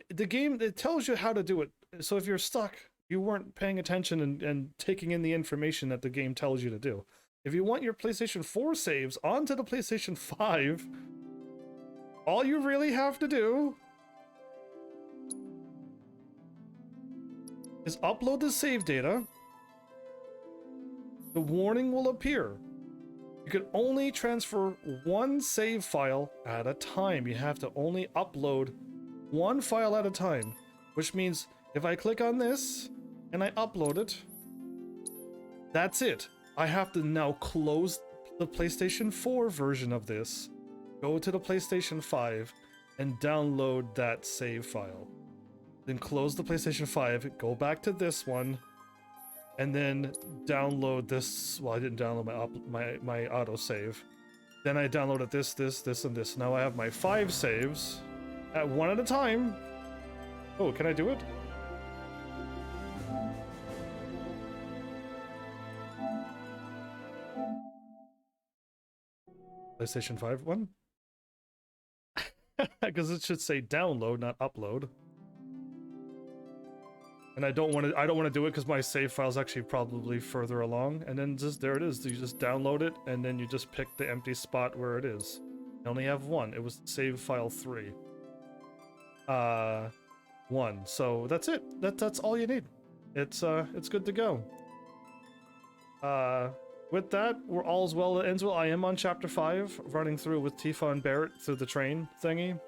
The game, it tells you how to do it, so if you're stuck, you weren't paying attention and taking in the information that the game tells you to do. If you want your PlayStation 4 saves onto the PlayStation 5, all you really have to do is upload the save data. The warning will appear. You can only transfer one save file at a time. You have to only upload one file at a time, which means if I click on this and I upload it, that's it. I have to now close the PlayStation 4 version of this, go to the PlayStation 5, and download that save file. Then close the PlayStation 5, go back to this one, and then download this. Well, I didn't download my autosave. Then I downloaded this, and this. Now I have my 5 saves. At one at a time. Oh, can I do it? PlayStation 5 one? Because it should say download, not upload. And I don't want to do it because my save file is actually probably further along. And then just there it is. You just download it, and then you just pick the empty spot where it is. I only have one. It was save file 3. 1. So that's it. That's all you need. It's good to go. With that, we're all's well that ends well. I am on chapter 5, running through with Tifa and Barrett through the train thingy.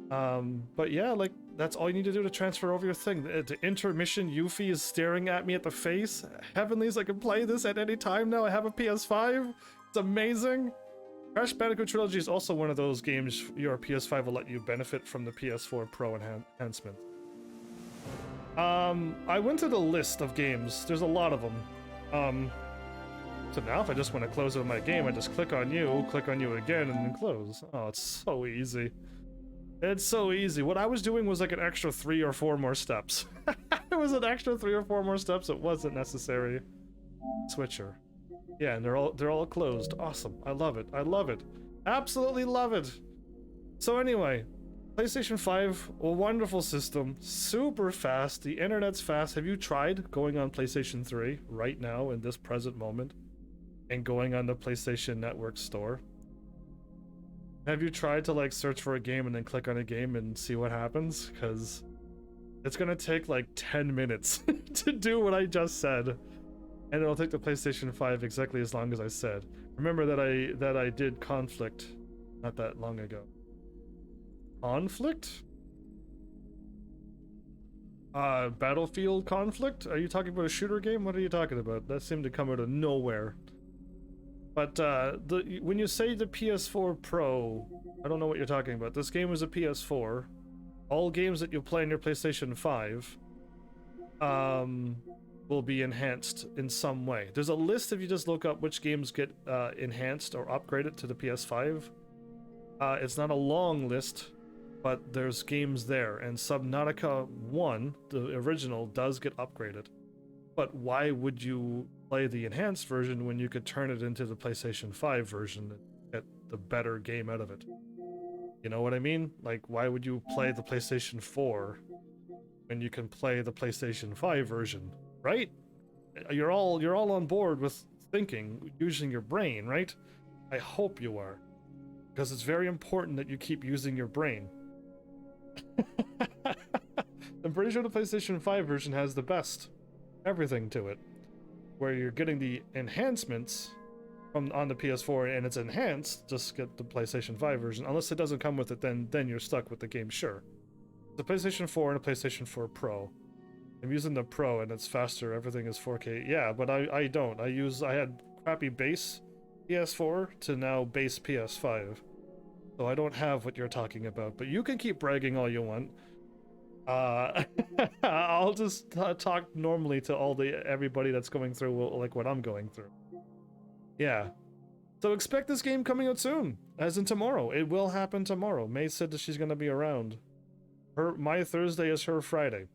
But yeah, like, That's all you need to do to transfer over your thing. The intermission Yuffie is staring at me at the face. Heavenlies, I can play this at any time now. I have a PS5. It's amazing. Crash Bandicoot Trilogy is also one of those games your PS5 will let you benefit from the PS4 Pro enhancement. I went to the list of games. There's a lot of them. So now if I just want to close out my game, I just click on you again, and then close. Oh, it's so easy. It's so easy. What I was doing was like an extra 3 or 4 more steps. It was an extra 3 or 4 more steps. It wasn't necessary. Switcher. Yeah, and they're all closed. Awesome. I love it. I love it. Absolutely love it. So anyway, PlayStation 5, a wonderful system, super fast. The internet's fast. Have you tried going on PlayStation 3 right now in this present moment and going on the PlayStation Network store? Have you tried to like search for a game and then click on a game and see what happens? Because it's gonna take like 10 minutes to do what I just said, and it'll take the PlayStation 5 exactly as long as I said. Remember that I did Conflict not that long ago. Conflict? Battlefield Conflict? Are you talking about a shooter game? What are you talking about? That seemed to come out of nowhere. But when you say the PS4 Pro, I don't know what you're talking about. This game is a PS4. All games that you play on your PlayStation 5 will be enhanced in some way. There's a list if you just look up which games get enhanced or upgraded to the PS5. It's not a long list, but there's games there. And Subnautica 1, the original, does get upgraded. But why would you play the enhanced version when you could turn it into the PlayStation 5 version and get the better game out of it? You know what I mean? Like, why would you play the PlayStation 4 when you can play the PlayStation 5 version, right? You're all on board with thinking, using your brain, right? I hope you are, because it's very important that you keep using your brain. I'm pretty sure the PlayStation 5 version has the best everything to it, where you're getting the enhancements from on the PS4 and it's enhanced. Just get the PlayStation 5 version. Unless it doesn't come with it, then you're stuck with the game. Sure, the PlayStation 4 and a PlayStation 4 Pro. I'm using the Pro and it's faster. Everything is 4K. Yeah, but I don't. I had crappy base PS4 to now base PS5, so I don't have what you're talking about. But you can keep bragging all you want. I'll just talk normally to everybody that's going through like what I'm going through. Yeah. So expect this game coming out soon, as in tomorrow. It will happen tomorrow. May said that she's gonna be around. My Thursday is her Friday.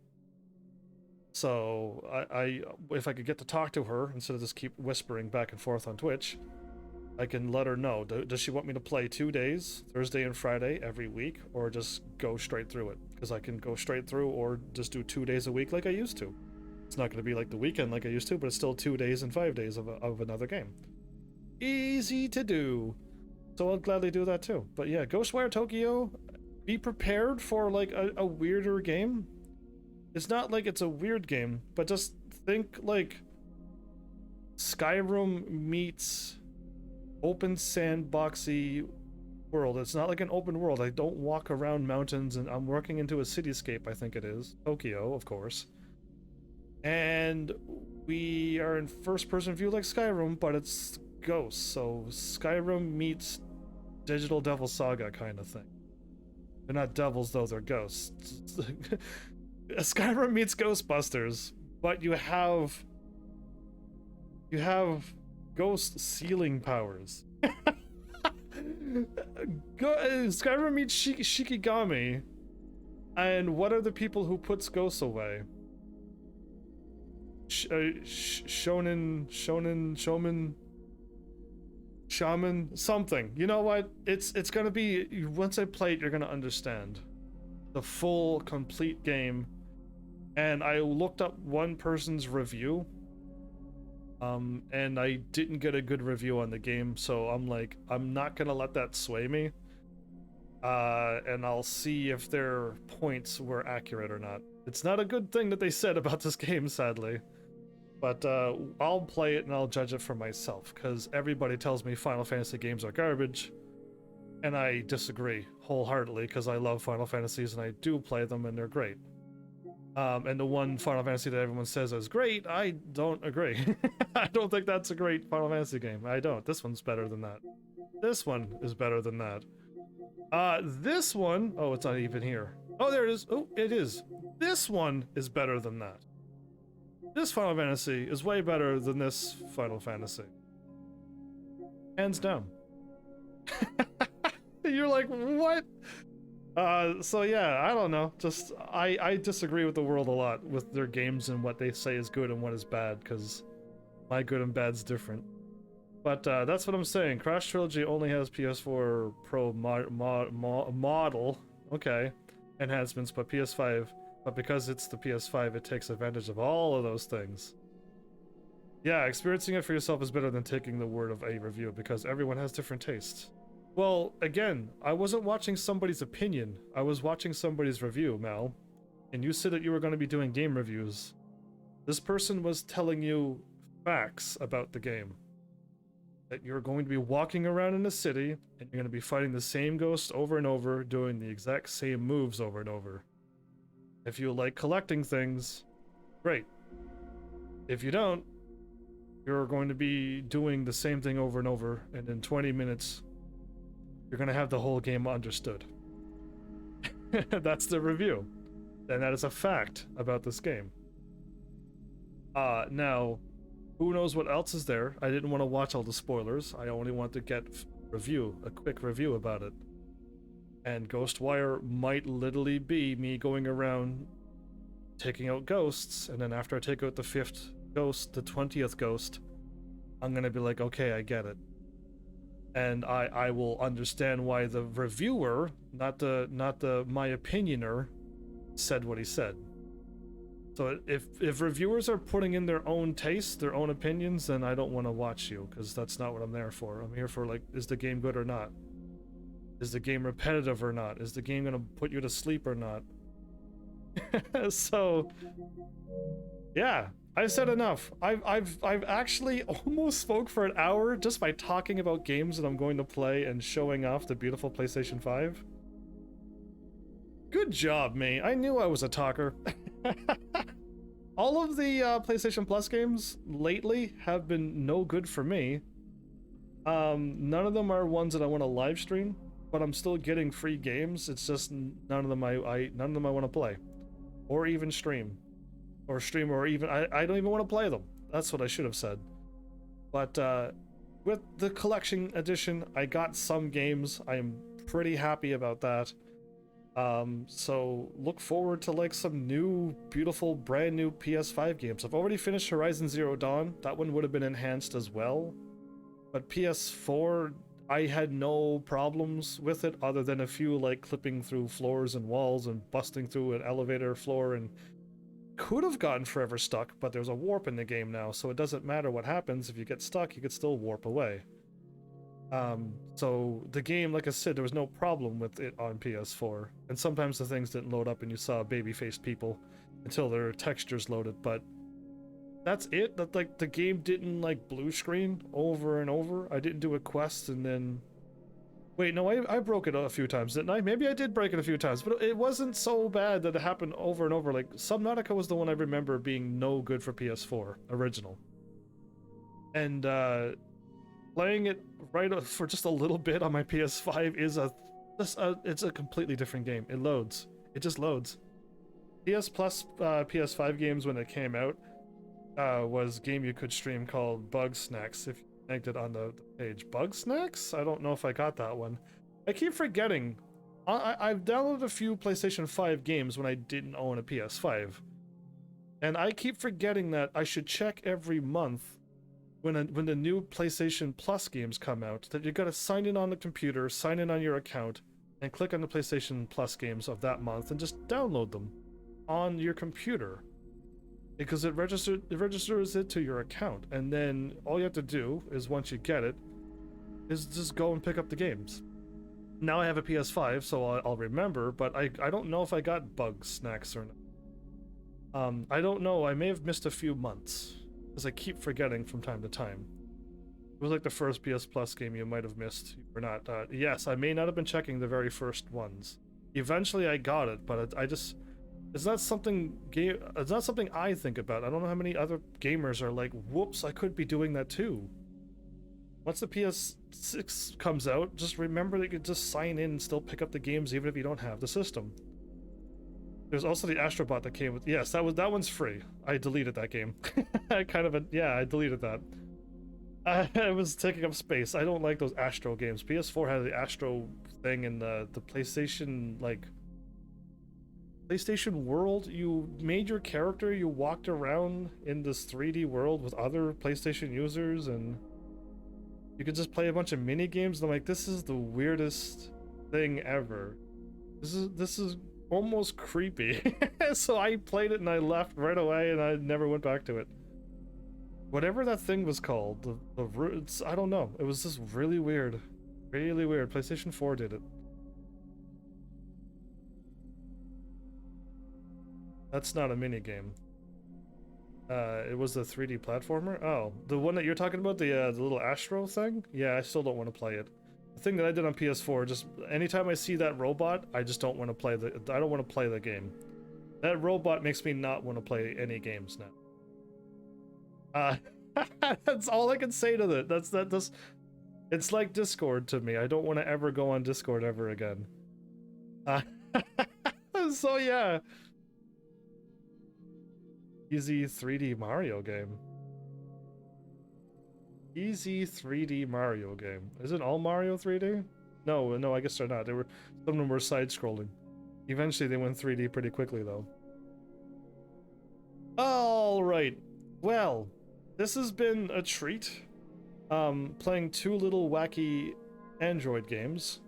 So I if I could get to talk to her instead of just keep whispering back and forth on Twitch, I can let her know. Does she want me to play 2 days, Thursday and Friday, every week, or just go straight through it? Because I can go straight through or just do 2 days a week like I used to. It's not going to be like the weekend like I used to, but it's still 2 days and 5 days of another game. Easy to do. So I'll gladly do that too. But yeah, Ghostwire Tokyo, be prepared for like a weirder game. It's not like it's a weird game, but just think like Skyrim meets open sandboxy world. It's not like an open world. I don't walk around mountains and I'm working into a cityscape, I think it is. Tokyo, of course. And we are in first person view like Skyrim, but it's ghosts. So Skyrim meets Digital Devil Saga kind of thing. They're not devils though, they're ghosts. Skyrim meets Ghostbusters, but you have ghost sealing powers. Skyrim meets Shikigami, and what are the people who puts ghosts away? Shaman, something. You know what? It's gonna be, once I play it, you're gonna understand the full, complete game. And I looked up one person's review, and I didn't get a good review on the game, so I'm like, I'm not gonna let that sway me. And I'll see if their points were accurate or not. It's not a good thing that they said about this game, sadly. But I'll play it and I'll judge it for myself, because everybody tells me Final Fantasy games are garbage. And I disagree wholeheartedly because I love Final Fantasies and I do play them and they're great. And the one Final Fantasy that everyone says is great, I don't agree. I don't think that's a great Final Fantasy game. I don't. This one's better than that. This one is better than that. This one, oh, it's not even here. Oh, there it is. Oh, it is. This one is better than that. This Final Fantasy is way better than this Final Fantasy. Hands down. You're like, what? So yeah, I don't know. Just I disagree with the world a lot with their games and what they say is good and what is bad, because my good and bad's different. But that's what I'm saying. Crash Trilogy only has PS4 Pro model, okay, enhancements, but PS5. But because it's the PS5, it takes advantage of all of those things. Yeah, experiencing it for yourself is better than taking the word of a review, because everyone has different tastes. Well, again, I wasn't watching somebody's opinion. I was watching somebody's review, Mal. And you said that you were going to be doing game reviews. This person was telling you facts about the game. That you're going to be walking around in a city, and you're going to be fighting the same ghost over and over, doing the exact same moves over and over. If you like collecting things, great. If you don't, you're going to be doing the same thing over and over, and in 20 minutes, you're going to have the whole game understood. That's the review. And that is a fact about this game. Now, who knows what else is there? I didn't want to watch all the spoilers. I only want to get a quick review about it. And Ghostwire might literally be me going around taking out ghosts, and then after I take out the 5th ghost, the 20th ghost, I'm gonna be like, okay, I get it. And I will understand why the reviewer, not the my opinioner, said what he said. So if reviewers are putting in their own tastes, their own opinions, then I don't want to watch you, because that's not what I'm there for. I'm here for, like, is the game good or not? Is the game repetitive or not? Is the game gonna put you to sleep or not? So, yeah, I've said enough. I've actually almost spoke for an hour just by talking about games that I'm going to play and showing off the beautiful PlayStation 5. Good job, me. I knew I was a talker. All of the PlayStation Plus games lately have been no good for me. None of them are ones that I want to live stream, but I'm still getting free games. It's just none of them I want to play, or even stream, or even I don't even want to play them. That's what I should have said. But with the collection edition, I got some games. I am pretty happy about that. So look forward to, like, some new, beautiful, brand new PS5 games. I've already finished Horizon Zero Dawn. That one would have been enhanced as well. But PS4, I had no problems with it other than a few, like, clipping through floors and walls and busting through an elevator floor, and could have gotten forever stuck, but there's a warp in the game now, so it doesn't matter what happens. If you get stuck, you could still warp away. So the game, like I said, there was no problem with it on PS4, and sometimes the things didn't load up and you saw baby-faced people until their textures loaded, but that's it. That, like, the game didn't, like, blue screen over and over. I didn't do a quest and then... Wait, no, I broke it a few times, didn't I? Maybe I did break it a few times, but it wasn't so bad that it happened over and over. Like, Subnautica was the one I remember being no good for PS4, original. And, playing it right for just a little bit on my PS5 is it's a completely different game. It loads. It just loads. PS Plus PS5 games when it came out was a game you could stream called Bug Snacks. If you connect it on the page, Bug Snacks. I don't know if I got that one. I keep forgetting. I've downloaded a few PlayStation 5 games when I didn't own a PS5, and I keep forgetting that I should check every month when the new PlayStation Plus games come out, that you gotta sign in on the computer, sign in on your account, and click on the PlayStation Plus games of that month and just download them on your computer, because it registers it to your account, and then all you have to do is, once you get it, is just go and pick up the games. Now I have a PS5, so I'll remember, but I don't know if I got Bug Snacks or not. I don't know. I may have missed a few months, because I keep forgetting from time to time. It was like the first PS Plus game you might have missed or not. Yes, I may not have been checking the very first ones. Eventually, I got it, but I just it's not something it's not something I think about. I don't know how many other gamers are like, "Whoops, I could be doing that too." Once the PS6 comes out, just remember that you can just sign in and still pick up the games even if you don't have the system. There's also the Astrobot that came with. Yes, that one's free. I deleted that game. I deleted that. It was taking up space. I don't like those Astro games. PS4 had the Astro thing, and the PlayStation, like PlayStation World. You made your character. You walked around in this 3D world with other PlayStation users, and you could just play a bunch of mini games. And I'm like, this is the weirdest thing ever. This is almost creepy. So I played it and I left right away, and I never went back to it. Whatever that thing was called, the roots, I don't know. It was just really weird. Really weird. PlayStation 4 did it. That's not a mini game. It was the 3D platformer. Oh, the one that you're talking about, the little Astro thing? Yeah, I still don't want to play it. The thing that I did on PS4, just anytime I see that robot, I just don't want to play I don't want to play the game. That robot makes me not want to play any games now. That's all I can say to that. That's it's like Discord to me. I don't want to ever go on Discord ever again. So yeah. Easy 3D Mario game. Easy 3D Mario game. Is it all Mario 3D? No, I guess they're not. Some of them were side-scrolling. Eventually they went 3D pretty quickly though. Alright. Well, this has been a treat. Playing two little wacky Android games.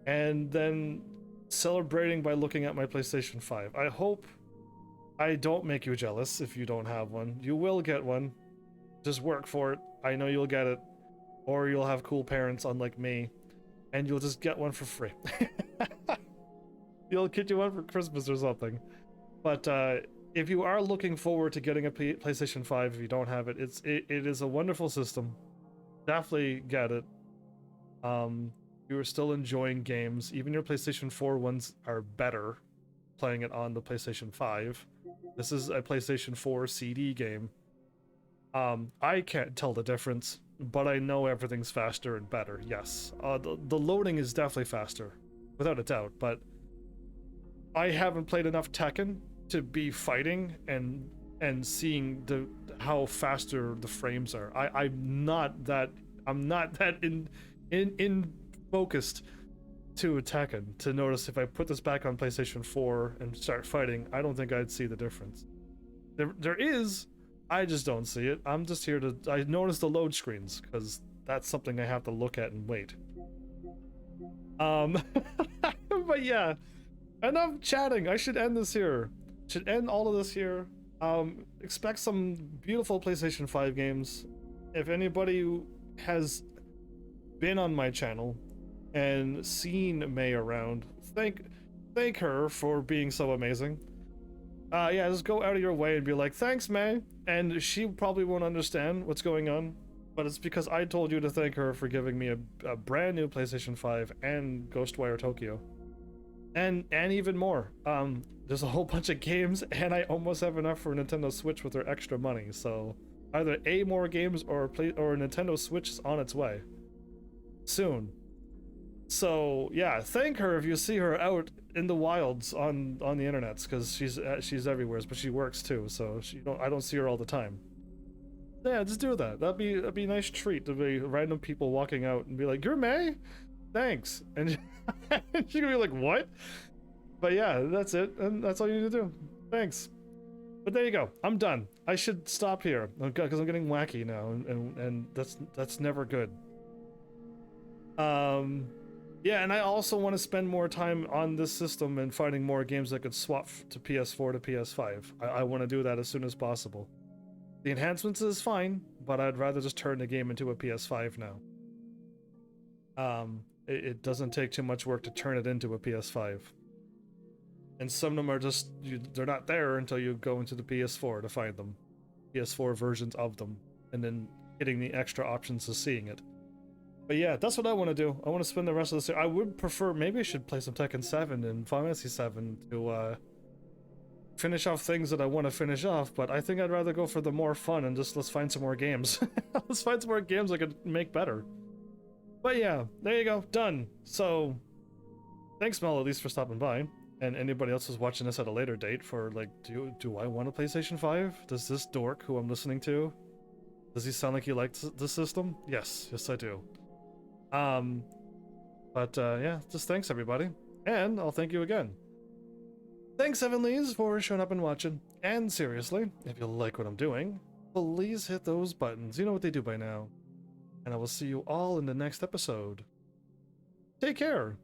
And then celebrating by looking at my PlayStation 5. I hope I don't make you jealous if you don't have one. You will get one. Just work for it. I know you'll get it. Or you'll have cool parents unlike me. And you'll just get one for free. You'll get you one for Christmas or something. But if you are looking forward to getting a PlayStation 5, if you don't have it, it is a wonderful system. Definitely get it. You are still enjoying games. Even your PlayStation 4 ones are better playing it on the PlayStation 5. This is a PlayStation 4 CD game. I can't tell the difference, but I know everything's faster and better. Yes, the loading is definitely faster, without a doubt. But I haven't played enough Tekken to be fighting and seeing how faster the frames are. I'm not that in focused to Tekken to notice if I put this back on PlayStation 4 and start fighting. I don't think I'd see the difference. There is. I just don't see it. I'm just here to... I notice the load screens, because that's something I have to look at and wait. But yeah, enough chatting. I should end this here. Should end all of this here. Expect some beautiful PlayStation 5 games. If anybody has been on my channel and seen May around, thank her for being so amazing. Yeah, just go out of your way and be like, thanks, May. And she probably won't understand what's going on, but it's because I told you to thank her for giving me a brand new PlayStation 5 and Ghostwire Tokyo. And even more. There's a whole bunch of games, and I almost have enough for Nintendo Switch with their extra money, so either more games or Nintendo Switch is on its way. Soon. So yeah, thank her if you see her out in the wilds on the internets, because she's everywhere, but she works too, so I don't see her all the time. Yeah, just do that. That'd be a nice treat to be random people walking out and be like, "You're May? Thanks." And she's gonna be like, "What?" But yeah, that's it, and that's all you need to do. Thanks. But there you go. I'm done. I should stop here because I'm getting wacky now, and that's never good. Yeah, and I also want to spend more time on this system and finding more games that could swap to PS4 to PS5. I want to do that as soon as possible. The enhancements is fine, but I'd rather just turn the game into a PS5 now. It doesn't take too much work to turn it into a PS5. And some of them are just, they're not there until you go into the PS4 to find them. PS4 versions of them. And then getting the extra options of seeing it. But yeah, that's what I want to do. I want to spend the rest of this. I would prefer, maybe I should play some Tekken 7 and Final Fantasy 7 to finish off things that I want to finish off, but I think I'd rather go for the more fun and just let's find some more games. Let's find some more games I could make better. But yeah, there you go, done. So, thanks Mel at least for stopping by, and anybody else who's watching this at a later date for like, do I want a PlayStation 5? Does this dork who I'm listening to, does he sound like he likes the system? Yes, I do. Yeah, just thanks everybody, and I'll thank you again. Thanks Heavenlies for showing up and watching, and seriously, if you like what I'm doing, please hit those buttons, you know what they do by now. And I will see you all in the next episode. Take care!